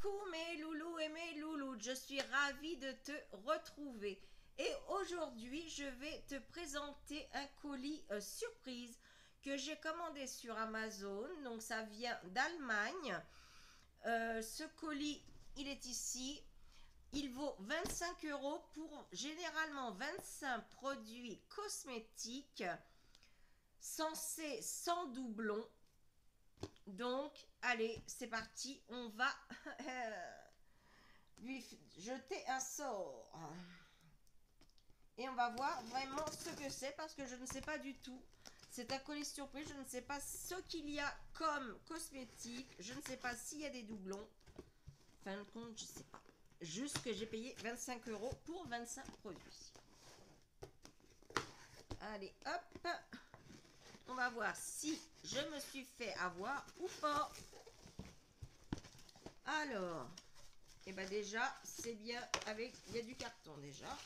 Coucou mes loulous et mes louloutes, je suis ravie de te retrouver. Et aujourd'hui, je vais te présenter un colis surprise que j'ai commandé sur Amazon. Donc ça vient d'Allemagne. Ce colis, il est ici. Il vaut 25 € pour généralement 25 produits cosmétiques censés sans doublons. Donc, allez, c'est parti, on va lui jeter un sort. Et on va voir vraiment ce que c'est parce que je ne sais pas du tout. C'est un colis surprise, je ne sais pas ce qu'il y a comme cosmétique. Je ne sais pas s'il y a des doublons. Fin de compte, je ne sais pas. Juste que j'ai payé 25 € pour 25 produits. Allez, hop. On va voir si je me suis fait avoir ou pas. Alors, et ben déjà, c'est bien avec... Il y a du carton déjà.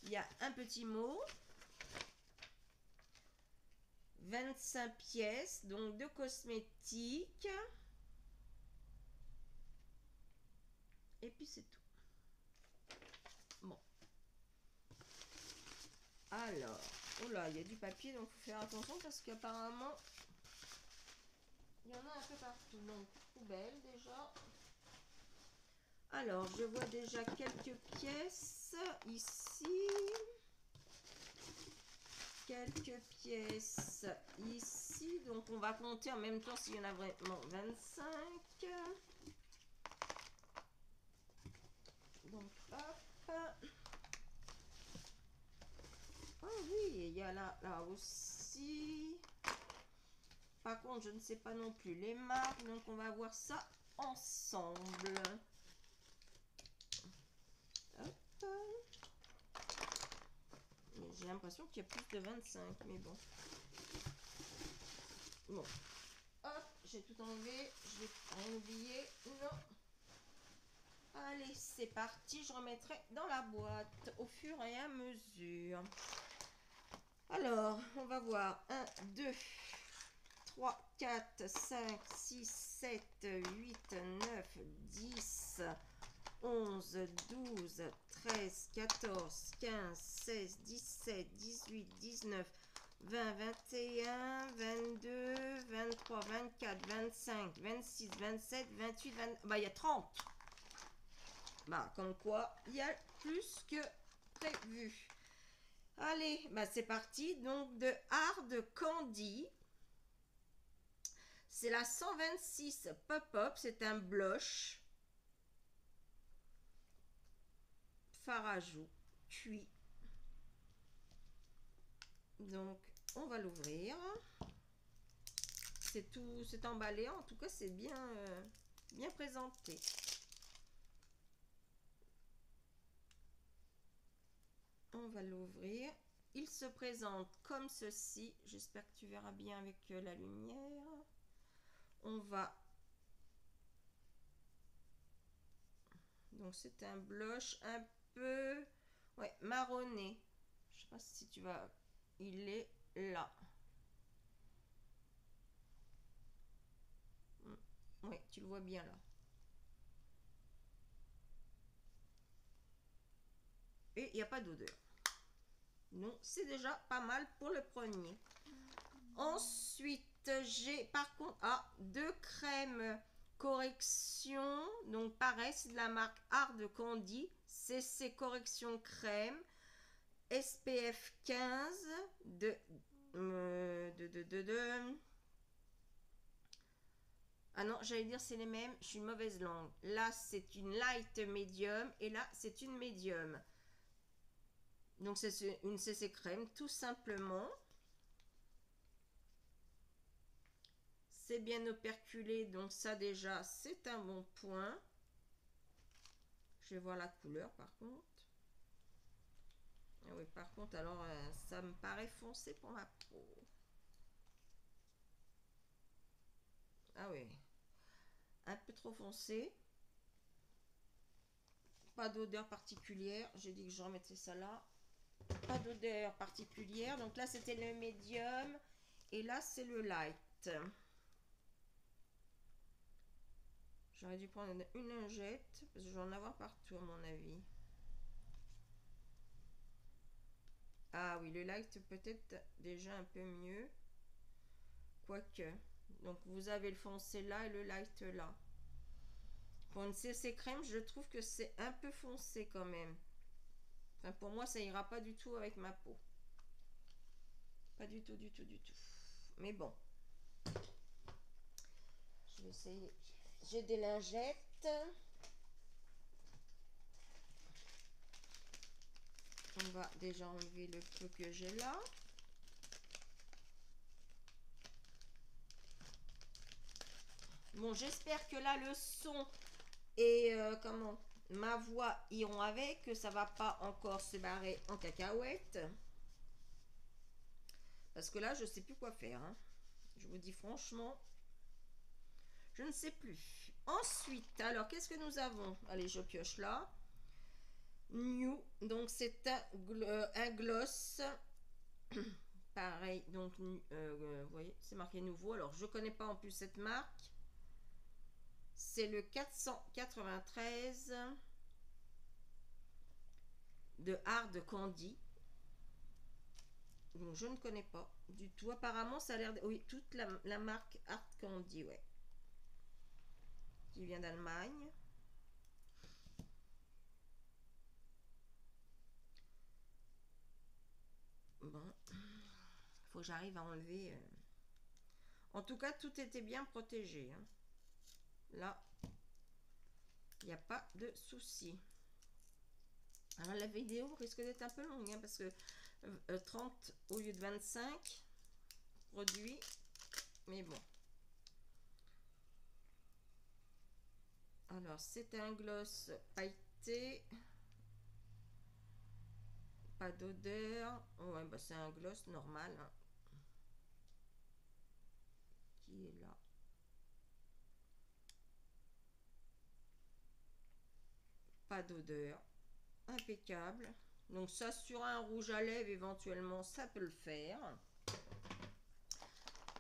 Il y a un petit mot. 25 pièces, donc de cosmétiques. Et puis c'est tout. Bon. Alors, oh là, il y a du papier, donc il faut faire attention parce qu'apparemment, il y en a un peu partout. Donc, poubelle déjà. Alors, je vois déjà quelques pièces ici. Quelques pièces ici. Donc, on va compter en même temps s'il y en a vraiment 25. Donc, hop. Oh oui, il y a là aussi. Par contre, je ne sais pas non plus les marques. Donc, on va voir ça ensemble. Hop. J'ai l'impression qu'il y a plus de 25, mais bon. Bon. Hop, j'ai tout enlevé. Je vais rien oublier. Non. Allez, c'est parti. Je remettrai dans la boîte au fur et à mesure. Alors, on va voir. 1, 2, 3, 4, 5, 6, 7, 8, 9, 10, 11, 12, 13, 14, 15, 16, 17, 18, 19, 20, 21, 22, 23, 24, 25, 26, 27, 28, 20... Bah, il y a 30. Bah, comme quoi, il y a plus que prévu. Allez, bah c'est parti. Donc, de Hard Candy. C'est la 126 Pop-Up. C'est un blush. Fard à joues cuit. Donc, on va l'ouvrir. C'est tout, c'est emballé. En tout cas, c'est bien, bien présenté. On va l'ouvrir. Il se présente comme ceci. J'espère que tu verras bien avec la lumière. On va... Donc, c'est un blush un peu... Ouais, marronné. Je sais pas si tu vas... Il est là. Oui, tu le vois bien là. Et il n'y a pas d'odeur. Non, c'est déjà pas mal pour le premier. Ensuite, j'ai par contre deux crèmes correction. Donc pareil, c'est de la marque Hard Candy. CC Correction Crème. SPF 15 Ah non, j'allais dire c'est les mêmes, je suis une mauvaise langue. Là, c'est une light medium et là, c'est une medium. Donc, c'est une CC crème, tout simplement. C'est bien operculé, donc ça déjà, c'est un bon point. Je vais voir la couleur par contre. Ah oui, par contre, alors, ça me paraît foncé pour ma peau. Ah oui, un peu trop foncé. Pas d'odeur particulière. J'ai dit que je remettais ça là. Pas d'odeur particulière. Donc là, c'était le médium. Et là, c'est le light. J'aurais dû prendre une lingette, parce que je vais en avoir partout à mon avis. Ah oui, le light peut-être déjà un peu mieux. Quoique. Donc vous avez le foncé là et le light là. Pour une CC crème, je trouve que c'est un peu foncé quand même. Enfin, pour moi, ça ira pas du tout avec ma peau. Pas du tout, du tout, du tout. Mais bon. Je vais essayer. J'ai des lingettes. On va déjà enlever le peu que j'ai là. Bon, j'espère que là, le son et comment ma voix iront avec, que ça va pas encore se barrer en cacahuète. Parce que là, je sais plus quoi faire. Hein. Je vous dis franchement, je ne sais plus. Ensuite, alors, qu'est-ce que nous avons? Allez, je pioche là. New, donc c'est un gloss. Pareil, donc, vous voyez, c'est marqué nouveau. Alors, je connais pas en plus cette marque. C'est le 493 de Hard Candy. Donc, je ne connais pas du tout. Apparemment, ça a l'air... Oui, toute la marque Hard Candy, ouais. Qui vient d'Allemagne. Bon. Faut que j'arrive à enlever... En tout cas, tout était bien protégé. Hein. Là, il n'y a pas de souci. Alors, la vidéo risque d'être un peu longue, hein, parce que 30 au lieu de 25 produits. Mais bon. Alors, c'est un gloss pailleté. Pas d'odeur. Ouais, bah, c'est un gloss normal. Hein, qui est là. Pas d'odeur. Impeccable. Donc ça, sur un rouge à lèvres, éventuellement, ça peut le faire.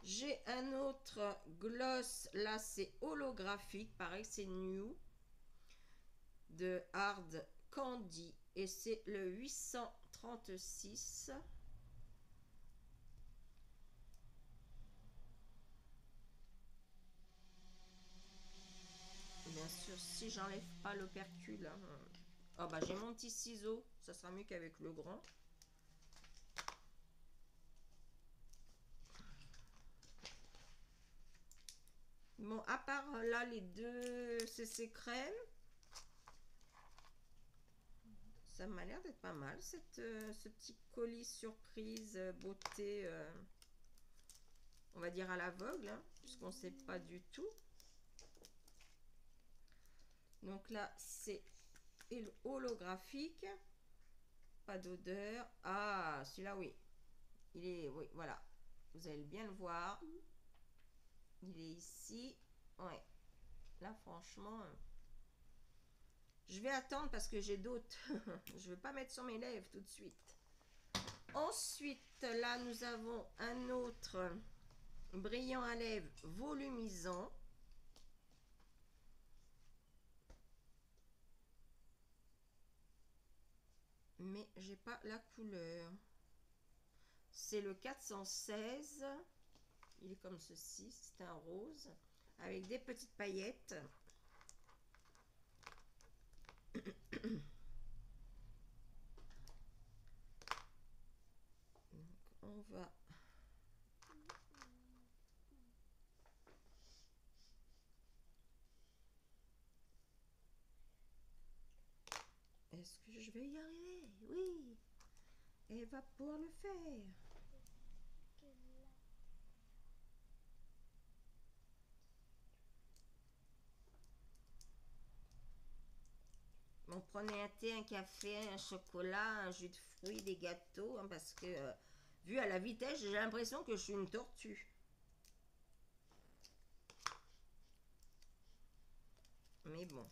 J'ai un autre gloss. Là, c'est holographique. Pareil, c'est New. De Hard Candy. Et c'est le 836. Bien sûr, si j'enlève pas l'opercule. Hein. Oh bah j'ai mon petit ciseau. Ça sera mieux qu'avec le grand. Bon, à part là, les deux CC crème, ça m'a l'air d'être pas mal, ce petit colis surprise beauté, on va dire à l'aveugle, hein, puisqu'on ne sait pas du tout. Donc là, c'est holographique, pas d'odeur. Ah, celui-là, oui. Il est, oui, voilà. Vous allez bien le voir. Il est ici. Ouais. Là, franchement... je vais attendre parce que j'ai d'autres. Je ne veux pas mettre sur mes lèvres tout de suite. Ensuite, là, nous avons un autre brillant à lèvres volumisant. Mais j'ai pas la couleur. C'est le 416. Il est comme ceci. C'est un rose avec des petites paillettes. Donc, on va... Est-ce que je vais y arriver? Oui. Elle va pouvoir le faire. On prenait un thé, un café, un chocolat, un jus de fruits, des gâteaux, hein, parce que vu à la vitesse, j'ai l'impression que je suis une tortue. Mais bon.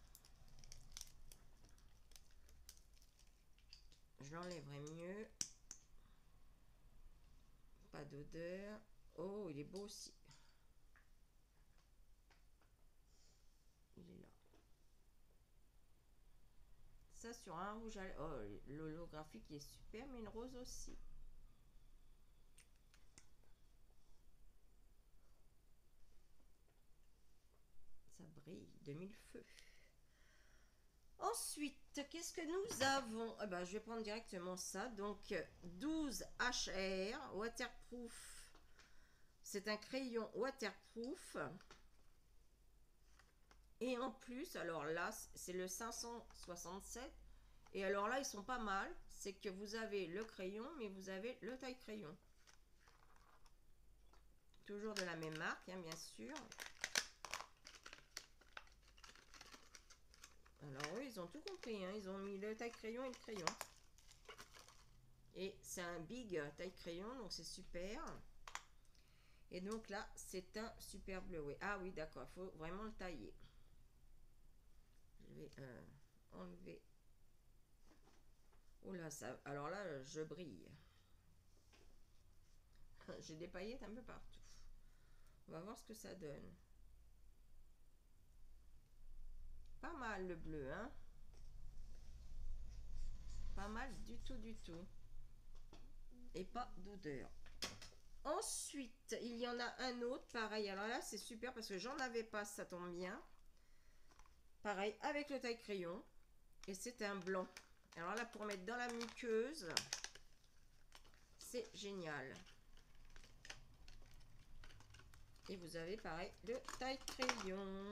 Je l'enlèverai mieux. Pas d'odeur. Oh, il est beau aussi. Il est ça sur un rouge à lèvres. Oh, l'holographique est super, mais le rose aussi. Ça brille de mille feux. Ensuite, qu'est-ce que nous avons? Eh ben, je vais prendre directement ça. Donc, 12 HR, waterproof. C'est un crayon waterproof. Et en plus, alors là, c'est le 567. Et alors là, ils sont pas mal. C'est que vous avez le crayon, mais vous avez le taille crayon. Toujours de la même marque, hein, bien sûr. Alors eux, ils ont tout compris, hein. Ils ont mis le taille crayon et le crayon. Et c'est un big taille crayon, donc c'est super. Et donc là, c'est un super bleu. Oui. Ah oui, d'accord, il faut vraiment le tailler. Je vais enlever. Oh là, ça. Alors là, je brille. J'ai des paillettes un peu partout. On va voir ce que ça donne. Pas mal le bleu, hein. Pas mal du tout, du tout. Et pas d'odeur. Ensuite, il y en a un autre, pareil. Alors là, c'est super parce que j'en avais pas, ça tombe bien. Pareil, avec le taille crayon. Et c'est un blanc. Alors là, pour mettre dans la muqueuse, c'est génial. Et vous avez pareil le taille crayon.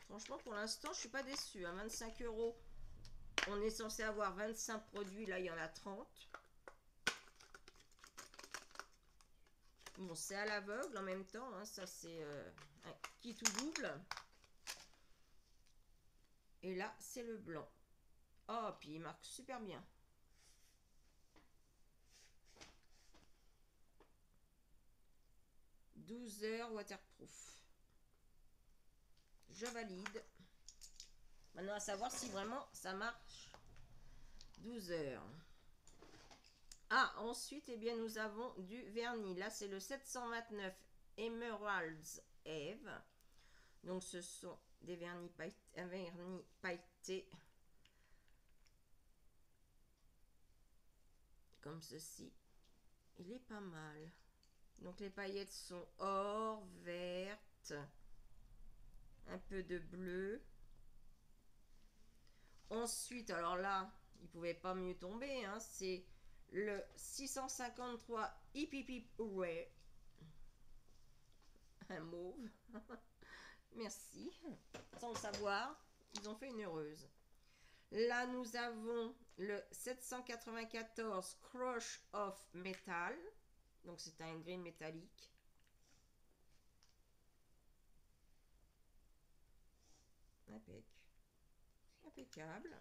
Franchement, pour l'instant, je suis pas déçue. À 25 €, on est censé avoir 25 produits. Là, il y en a 30. Bon, c'est à l'aveugle en même temps. Hein. Ça, c'est un kit tout double. Et là, c'est le blanc. Oh, puis il marque super bien. « 12 heures waterproof. » Je valide. Maintenant, à savoir si vraiment ça marche. 12 heures. Ah, ensuite, eh bien, nous avons du vernis. Là, c'est le 729 Emeralds Eve. Donc, ce sont des vernis pailletés, un vernis pailleté. Comme ceci. Il est pas mal. Donc, les paillettes sont or, verte, un peu de bleu. Ensuite, alors là, il ne pouvait pas mieux tomber. Hein, c'est le 653 Hip Hip Hip Hooray. Un mauve. Merci. Sans le savoir, ils ont fait une heureuse. Là, nous avons le 794 Crush of Metal. Donc, c'est un gris métallique. Impeccable.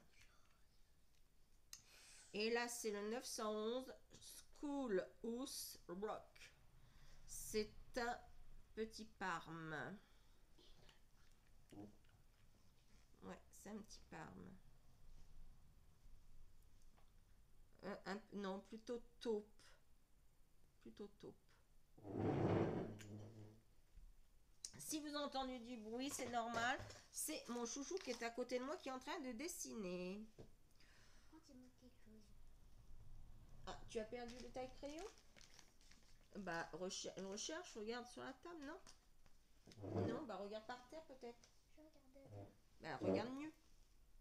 Et là, c'est le 911 Schoolhouse Rock. C'est un petit parme. Ouais, c'est un petit parme. Non, plutôt taupe. Plutôt taupe. Si vous entendez du bruit, c'est normal. C'est mon chouchou qui est à côté de moi qui est en train de dessiner. Ah, tu as perdu le taille crayon? Bah, recherche, regarde sur la table, non? Non, bah regarde par terre peut-être. Je regardais. Bah regarde mieux.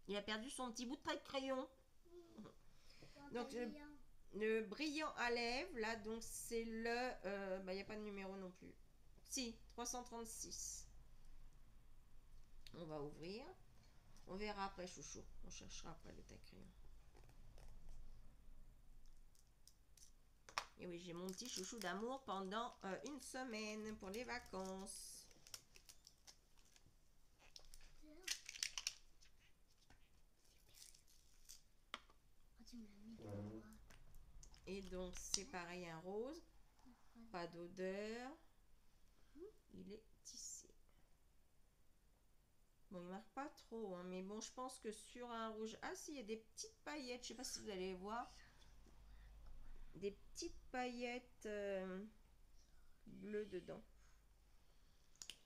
Il a perdu son petit bout de taille crayon. Donc le brillant à lèvres, là, donc c'est le... bah il n'y a pas de numéro non plus. Si, 336. On va ouvrir. On verra après, chouchou. On cherchera après le taille crayon. Et oui, j'ai mon petit chouchou d'amour pendant une semaine pour les vacances. Et donc, c'est pareil, un rose. Pas d'odeur. Il est tissé. Bon, il marque pas trop, hein, mais bon, je pense que sur un rouge... Ah, si, il y a des petites paillettes. Je sais pas si vous allez voir. Des petites paillettes bleues dedans.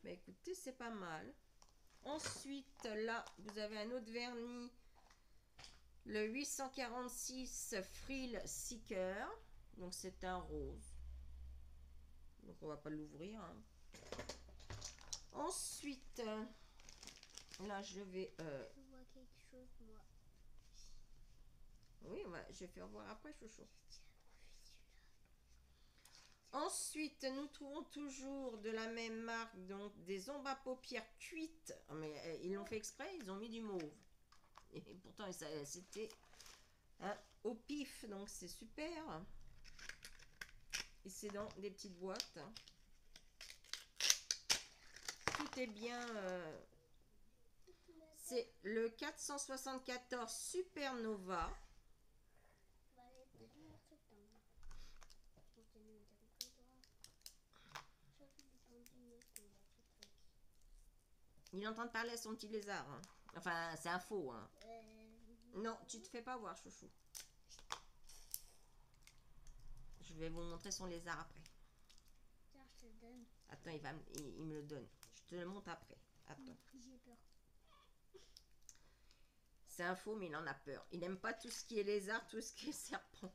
Bah écoutez, c'est pas mal. Ensuite, là, vous avez un autre vernis, le 846 Frill Seeker. Donc, c'est un rose. Donc, on va pas l'ouvrir. Hein. Ensuite, là, je vais... Je vois quelque chose, moi. Oui, je vais faire voir après, chouchou. Ensuite, nous trouvons toujours de la même marque, donc des ombres à paupières cuites. Mais ils l'ont fait exprès, ils ont mis du mauve. Et pourtant, c'était au pif, donc c'est super. Et c'est dans des petites boîtes. Tout est bien. C'est le 474 Supernova. Il est en train de parler à son petit lézard. Hein. Enfin, c'est un faux. Hein. Non, tu te fais pas voir, chouchou. Je vais vous montrer son lézard après. Tiens, je te le donne. Attends, il me le donne. Je te le montre après. Attends. J'ai peur. C'est un faux, mais il en a peur. Il n'aime pas tout ce qui est lézard, tout ce qui est serpent.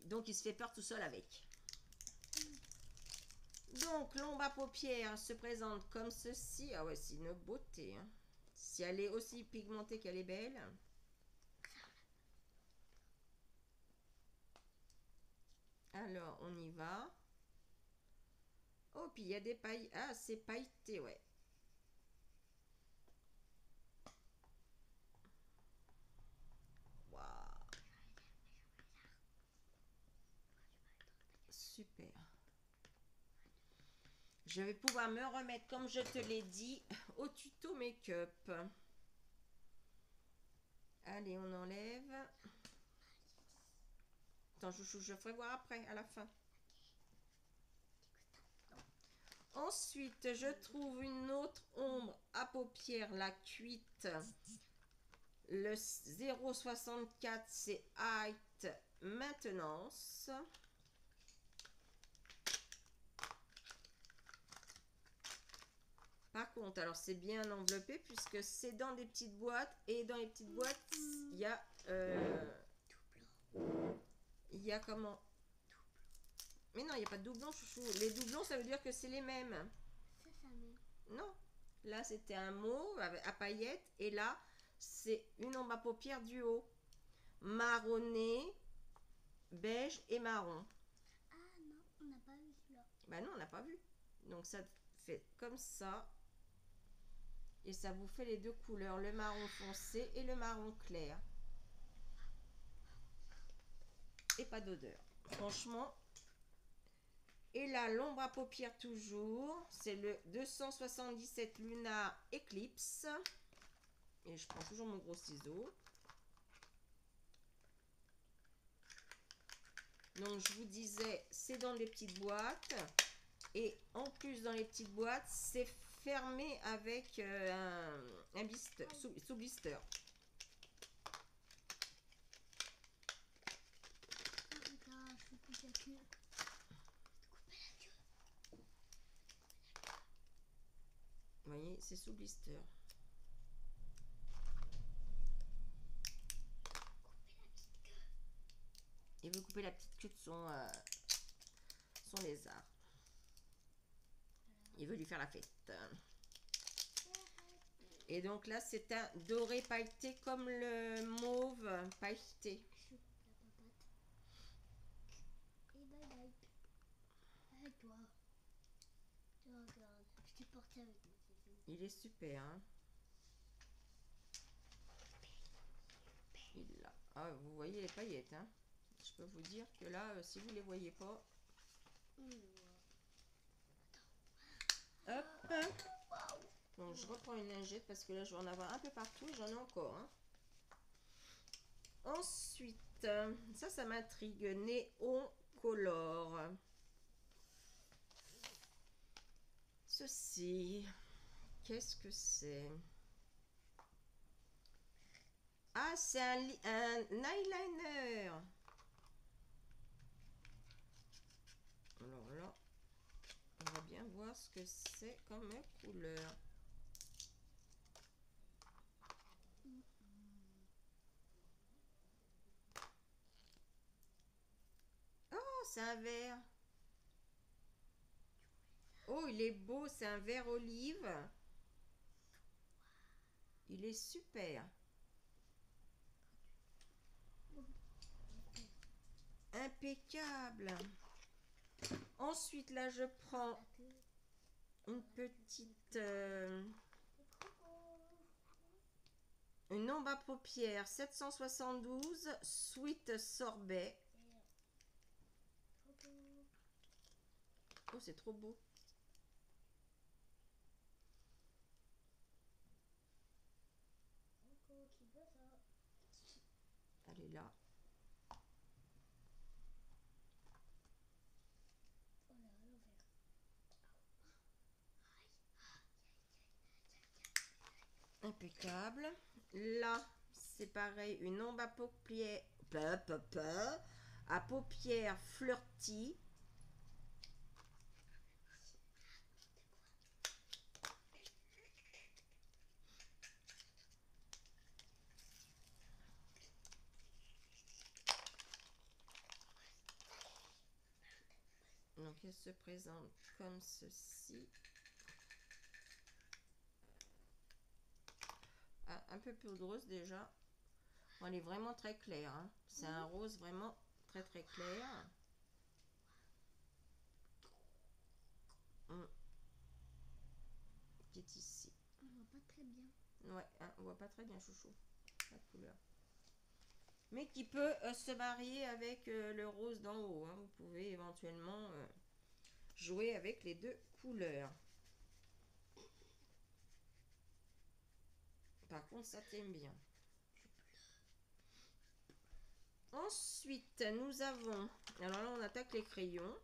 Donc, il se fait peur tout seul avec. Donc, l'ombre à paupières se présente comme ceci. Ah ouais, c'est une beauté. Hein. Si elle est aussi pigmentée qu'elle est belle. Alors, on y va. Oh, puis il y a des pailles. Ah, c'est pailleté, ouais. Waouh. Super. Je vais pouvoir me remettre, comme je te l'ai dit, au tuto make-up. Allez, on enlève. Attends, chouchou, je ferai voir après, à la fin. Ensuite, je trouve une autre ombre à paupières, la cuite. Le 0,64, c'est Height Maintenance. Par contre, alors c'est bien enveloppé puisque c'est dans des petites boîtes. Et dans les petites boîtes, il y a... il y a comment? Mais non, il n'y a pas de doublon, chouchou. Les doublons, ça veut dire que c'est les mêmes. Ça met. Non. Là, c'était un mauve à paillettes. Et là, c'est une ombre à paupières du haut. Marronné, beige et marron. Ah non, on n'a pas vu celui-là. Bah non, on n'a pas vu. Donc ça fait comme ça. Et ça vous fait les deux couleurs, le marron foncé et le marron clair. Et pas d'odeur. Franchement. Et là, l'ombre à paupières toujours. C'est le 277 Lunar Eclipse. Et je prends toujours mon gros ciseau. Donc, je vous disais, c'est dans des petites boîtes. Et en plus, dans les petites boîtes, c'est fermé avec un blister, sous blister. Vous voyez, c'est sous blister. Il veut couper la petite queue de son lézard. Il veut lui faire la fête. Et donc là, c'est un doré pailleté comme le mauve pailleté. Et bye bye. Avec toi. Tu regardes. Je t'ai porté avec moi. Il est super. Hein. Ah, vous voyez les paillettes. Hein. Je peux vous dire que là, si vous ne les voyez pas. Hop. Donc je reprends une lingette parce que là, je vais en avoir un peu partout. J'en ai encore. Hein. Ensuite, ça m'intrigue. Néon Color. Ceci, qu'est-ce que c'est? Ah, c'est un eyeliner. Alors là, on va bien voir voir ce que c'est comme couleur. Oh, c'est un vert. Oh, il est beau, c'est un vert olive. Il est super. Impeccable. Ensuite, là, je prends une petite... une ombre à paupières 772 Sweet Sorbet. Oh, c'est trop beau. Elle est là. Impeccable. Là, c'est pareil, une ombre à paupières, à paupières flirty. Donc, elle se présente comme ceci. Ah, un peu poudreuse déjà. Elle est vraiment très claire. Hein. C'est un rose vraiment très très clair. Qui est ici. On voit pas très bien. Ouais, hein, on voit pas très bien, chouchou, la couleur. Mais qui peut se marier avec le rose d'en haut. Hein. Vous pouvez éventuellement jouer avec les deux couleurs. Par contre, ça t'aime bien. Ensuite, nous avons... Alors là, on attaque les crayons.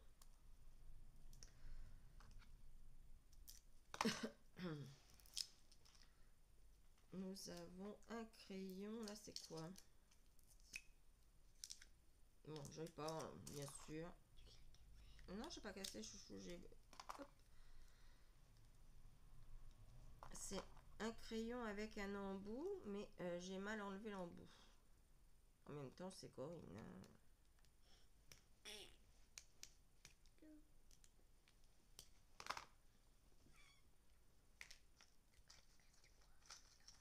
Nous avons un crayon. Là, c'est quoi? Bon, je vais pas, bien sûr. Non, je n'ai pas cassé, chouchou. C'est un crayon avec un embout, mais j'ai mal enlevé l'embout. En même temps, c'est Corinne. Hein.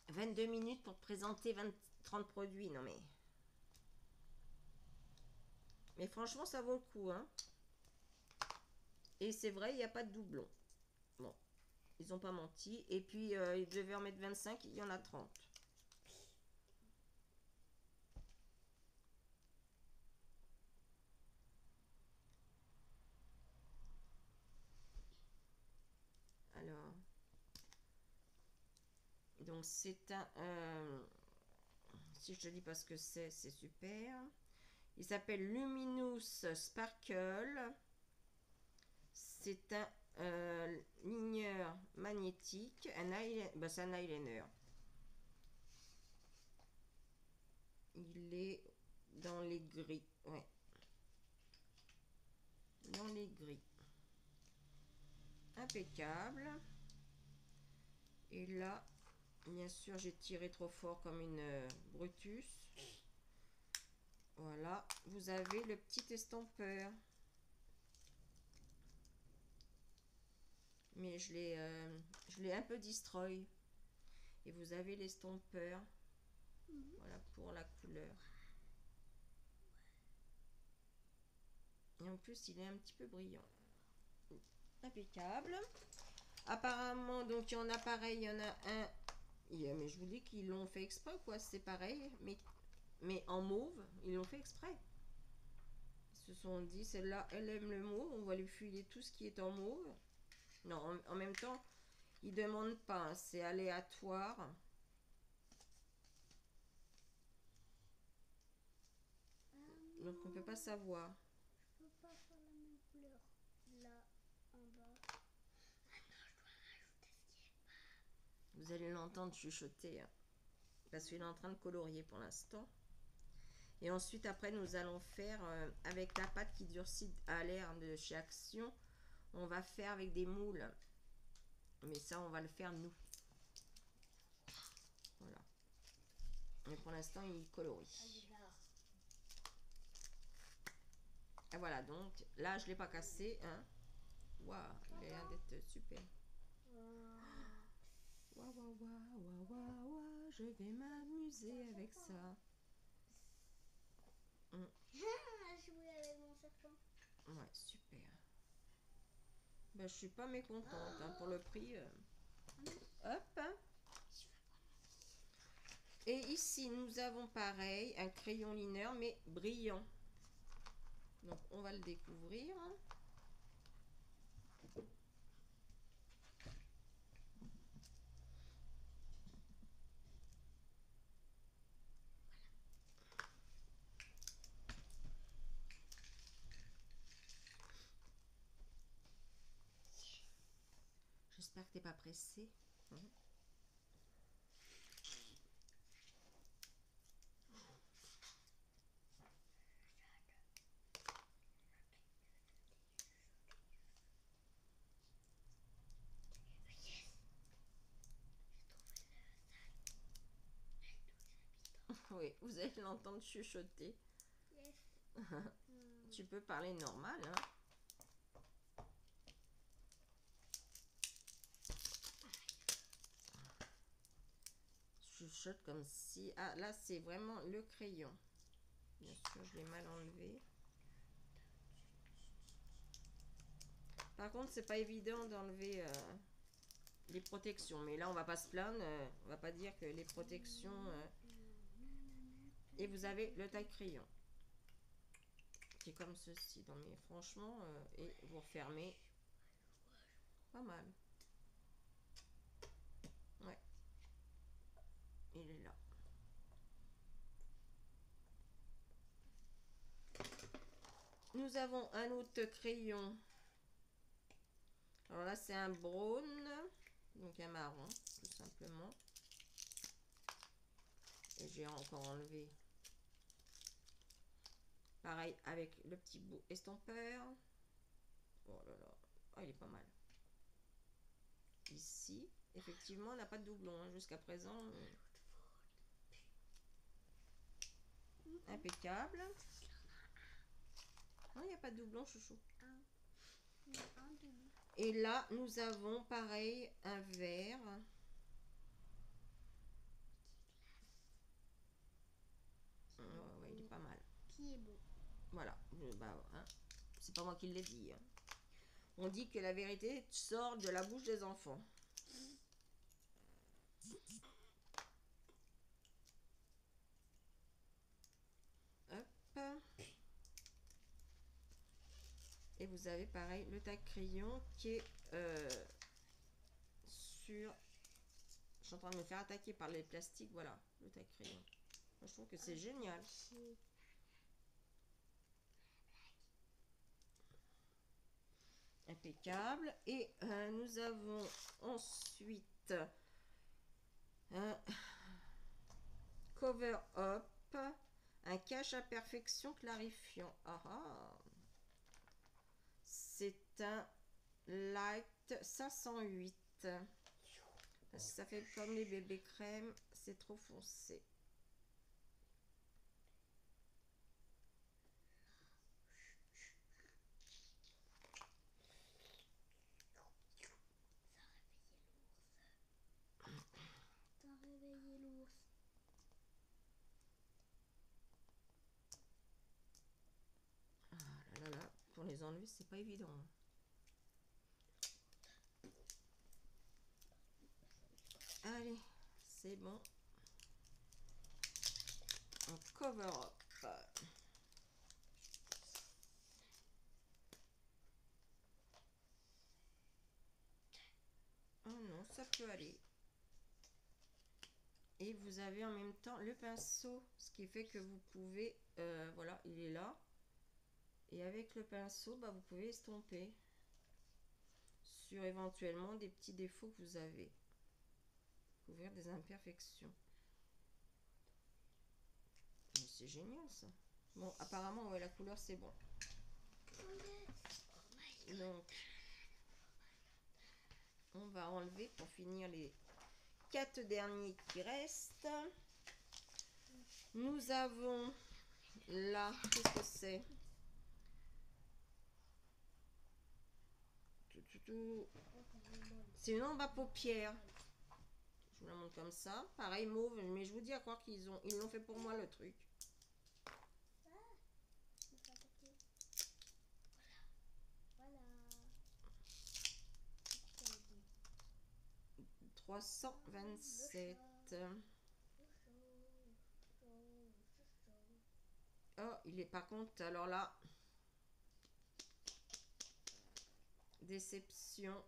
22 minutes pour présenter 30 produits. Non mais... Mais franchement, ça vaut le coup. Hein. Et c'est vrai, il n'y a pas de doublon. Bon, ils n'ont pas menti. Et puis, ils devaient en mettre 25, il y en a 30. Alors... Donc, c'est un... si je te dis pas ce que c'est super. Il s'appelle Luminous Sparkle. C'est un ligneur magnétique. C'est un eyeliner. Il est dans les gris. Ouais. Dans les gris. Impeccable. Et là, bien sûr, j'ai tiré trop fort comme une Brutus. Voilà. Vous avez le petit estompeur. Mais je l'ai un peu destroy. Et vous avez l'estompeur. Voilà pour la couleur. Et en plus, il est un petit peu brillant. Impeccable. Apparemment, donc il y en a pareil, il y en a un. Mais je vous dis qu'ils l'ont fait exprès, quoi. C'est pareil, mais en mauve, ils l'ont fait exprès. Ils se sont dit, celle-là, elle aime le mauve, on va lui filer tout ce qui est en mauve. Non, en même temps, ils demandent pas, hein, c'est aléatoire. Donc on peut pas savoir. Je peux pas faire la même couleur là en bas. Vous allez l'entendre chuchoter. Hein, parce qu'il est en train de colorier pour l'instant. Et ensuite, après, nous allons faire avec la pâte qui durcit à l'air de chez Action. on va faire avec des moules. Mais ça, on va le faire nous. Voilà. Mais pour l'instant, il colorie. Et voilà, donc là, je ne l'ai pas cassé. Hein. Waouh, il a l'air d'être super. Waouh, waouh, waouh, waouh, waouh, waouh, je vais m'amuser avec ça. Jouer avec mon serpent. Ouais, super. Ben, je suis pas mécontente hein, pour le prix. Hop. Et ici, nous avons pareil, un crayon liner, mais brillant. Donc, on va le découvrir. J'espère que t'es pas pressé. Oui, vous allez l'entendre chuchoter. Yes. Tu peux parler normal, hein. Chuchote comme si... Ah, là, c'est vraiment le crayon. Bien sûr, je l'ai mal enlevé. Par contre, c'est pas évident d'enlever les protections. Mais là, on va pas se plaindre. On va pas dire que les protections... Et vous avez le taille-crayon. Qui est comme ceci. Non, mais franchement, et vous refermez. Pas mal. Ouais. Il est là. Nous avons un autre crayon. Alors là, c'est un brown. Donc un marron, tout simplement. Et j'ai encore enlevé. Pareil avec le petit bout estampeur. Oh là là. Oh, il est pas mal. Ici, effectivement, on n'a pas de doublon hein, jusqu'à présent. Impeccable. Non, il n'y a pas de doublon, chouchou. Et là, nous avons pareil un vert. Ouais, il est pas mal. Qui est beau. Voilà. Bah, hein, c'est pas moi qui l'ai dit. Hein. On dit que la vérité sort de la bouche des enfants. Hop. Et vous avez pareil le taille-crayon qui est sur... Je suis en train de me faire attaquer par les plastiques. Voilà, le taille-crayon. Moi, je trouve que c'est génial. Impeccable. Et nous avons ensuite un cover up, un cache à perfection clarifiant. Ah ah. C'est un light 508. Parce que ça fait comme les bébés crème, c'est trop foncé. Réveiller l'ours. Ah là là là, pour les enlever, c'est pas évident. Allez, c'est bon. On cover up. Oh non, ça peut aller. Et vous avez en même temps le pinceau, ce qui fait que vous pouvez, voilà, il est là. Et avec le pinceau, bah, vous pouvez estomper sur éventuellement des petits défauts que vous avez. Couvrir des imperfections. Mais c'est génial ça. Bon, apparemment, ouais, la couleur c'est bon. Donc, on va enlever pour finir les 4 derniers qui restent. Nous avons là, qu'est-ce que c'est? C'est une ombre à paupières. Je vous la montre comme ça. Pareil mauve, mais je vous dis à croire ils l'ont fait pour moi le truc. Voilà. 327. Oh, il est par contre, alors là, déception,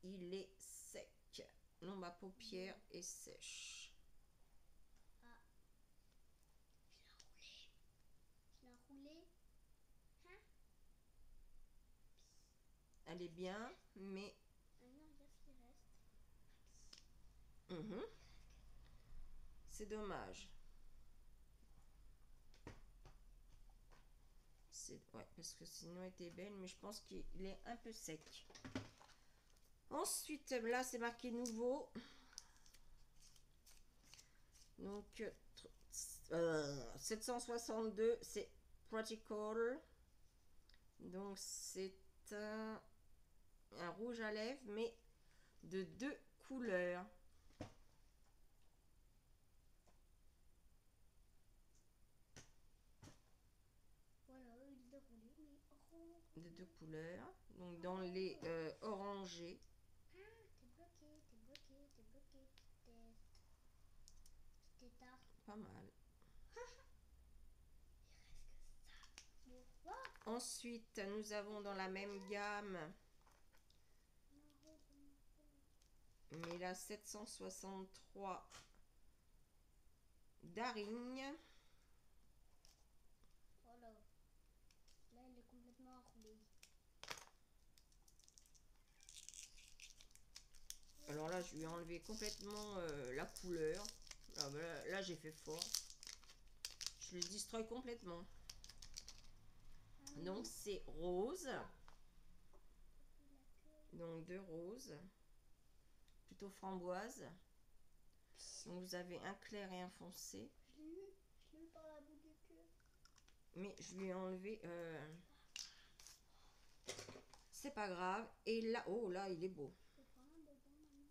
il est sec. L'ombre à paupières est sèche. Ah. Je l'ai enroulé. Hein? Elle est bien, mais... Ah non, regarde ce qui reste. C'est dommage. Ouais, parce que sinon elle était belle, mais je pense qu'il est un peu sec. Ensuite, là, c'est marqué nouveau. Donc, 762, c'est Practical. Donc, c'est un rouge à lèvres, mais de 2 couleurs. Voilà, il est roulé, mais orange. De 2 couleurs. Donc, dans les orangés. Ah, t'es bloqué, t'es bloqué, t'es bloqué. C'était tard. Pas mal. Il reste que ça. Bon. Ensuite, nous avons dans la même gamme, mais la 763 Daring. Voilà. Là, il est complètement enroulé. Alors là, je lui ai enlevé complètement la couleur. Ah, ben là j'ai fait fort. Je le destroy complètement. Donc c'est rose. Donc 2 roses. Plutôt framboise. Donc vous avez un clair et un foncé. Je l'ai eu par la bout du cœur. Mais je lui ai enlevé... C'est pas grave. Et là, oh là, il est beau. Je prends un bonbon maintenant.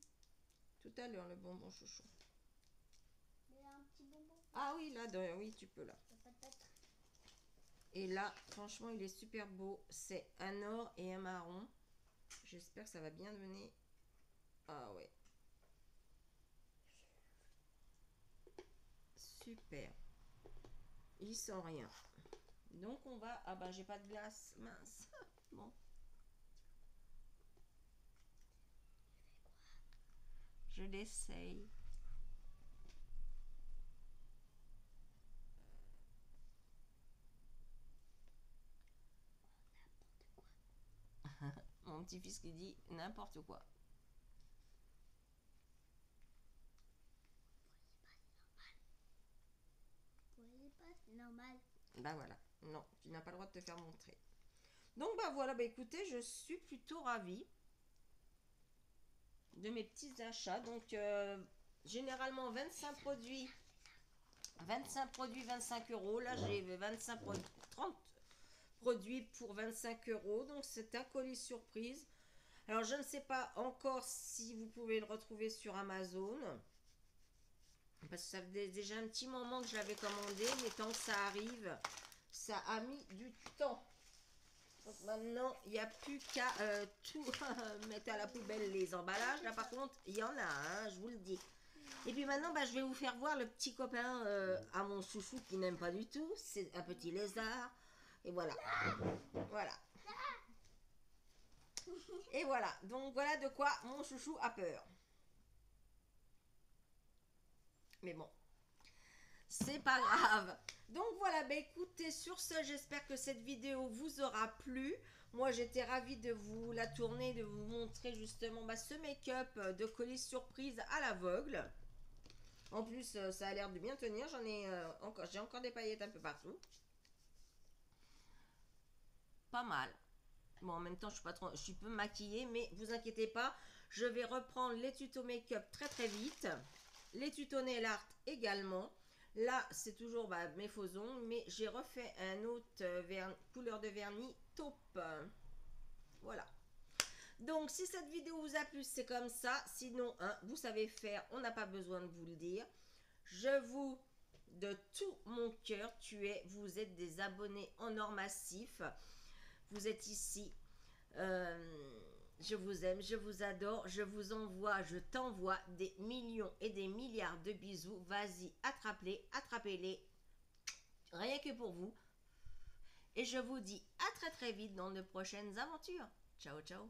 Tout à l'heure, le bonbon chouchou. Mais un petit bonbon. Ah oui, là, oui, tu peux là. Peut-être. Et là, franchement, il est super beau. C'est un or et un marron. J'espère que ça va bien donner. Ah ouais. Super. Il sent rien. Donc on va... Ah bah j'ai pas de glace. Mince. Bon. Je l'essaye. Mon petit-fils qui dit n'importe quoi. Voyez pas, c'est normal. Bah voilà. Non, tu n'as pas le droit de te faire montrer. Donc bah voilà, bah écoutez, je suis plutôt ravie de mes petits achats. Donc généralement 25 produits. 25 produits, 25 euros. Là, j'ai 25 produits, 30 produits pour 25 euros. Donc, c'est un colis surprise. Alors, je ne sais pas encore si vous pouvez le retrouver sur Amazon. Parce que ça fait déjà un petit moment que je l'avais commandé. Mais tant que ça arrive, ça a mis du temps. Donc, maintenant, il n'y a plus qu'à tout mettre à la poubelle les emballages. Là, par contre, il y en a, hein, je vous le dis. Et puis maintenant, bah, je vais vous faire voir le petit copain à mon chouchou qui n'aime pas du tout. C'est un petit lézard. Et voilà. Voilà. Et voilà. Donc voilà de quoi mon chouchou a peur. Mais bon. C'est pas grave. Donc voilà, bah écoutez, sur ce, j'espère que cette vidéo vous aura plu. Moi, j'étais ravie de vous la tourner, de vous montrer justement bah, ce make-up de colis surprise à l'aveugle. En plus, ça a l'air de bien tenir. J'ai encore des paillettes un peu partout. Pas mal. Bon, en même temps, je suis peu maquillée, mais vous inquiétez pas, je vais reprendre les tutos make-up très très vite. Les tutos nail art également. Là, c'est toujours mes faux ongles, mais j'ai refait un autre couleur de vernis taupe. Voilà. Donc, si cette vidéo vous a plu, c'est comme ça. Sinon, hein, vous savez faire, on n'a pas besoin de vous le dire. Je vous, de tout mon cœur, vous êtes des abonnés en or massif. Vous êtes ici. Je vous aime, je vous adore, je vous envoie, je t'envoie des millions et des milliards de bisous. Vas-y, attrape-les, attrapez-les, rien que pour vous. Et je vous dis à très très vite dans de prochaines aventures. Ciao, ciao.